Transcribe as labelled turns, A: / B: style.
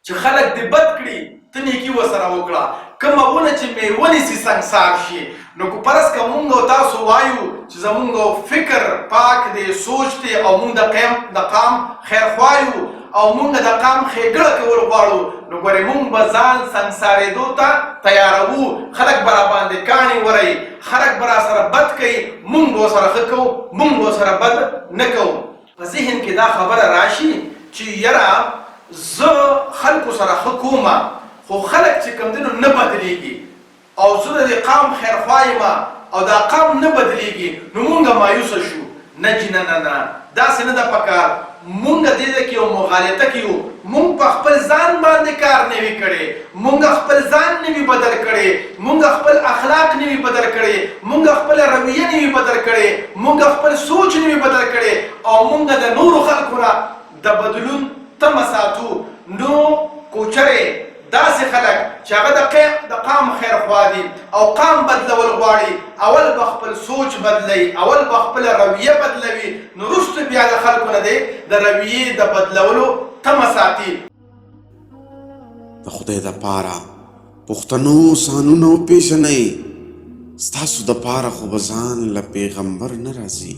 A: چې خلک دې بد کړي ته نیکي ورسره وکړه. کومه ونه چې مې ونیسي سنګسار شي. نو که فرض که مونږ او تاسو وایو چې زمونږ فکر پاک دی، سوچ دی، او مونږ د قام خیرخوا یو او مونږ د قام ښېګړه کول غواړو، نو ګورې مونږ به ځان سنګسارېدو ته تیاروو. خلک به راباندې کاڼي وروي، خلک به راسره بد کوي، مونږ به ورسره ښه کوو، مونږ به ورسره بد نه کوو. په ذهن کې دا خبره راشي چې یاره زه خلکو سره ښه کومه، خو خلک چې کوم دي نو نه بدلېږي، او زه د دې قام خیرخوا یم او دا قام نه بدلېږي، نو مونږ مایوسه شو. نه جي نه، داسې نه ده پکار. مونږ دې کې یو مغالطه کې یو، مونږ په خپل ځان باندې کار نه وي کړی، مونږ خپل ځان نه وي بدل کړی، مونږ خپل اخلاق نه وي بدل کړی، مونږ خپل رویه نه وي بدل کړی، مونږ خپل سوچ نه وي بدل کړی، او مونږ د نورو خلکو نه د بدلون تمه ساتو. نو کوچرې داسې خلک چې هغه د قام خیرخوا دي او قام بدلول غواړي، اول به خپل سوچ بدلوي، اول به خپله رویه بدلوي، نو وروسته بیا د خلکو نه دی د رویې د بدلولو تمه ساتي.
B: د خدای دپاره پښتنو سانونه وپېژنئ، ستاسو دپاره خو به ځان له پیغمبر نه راځي.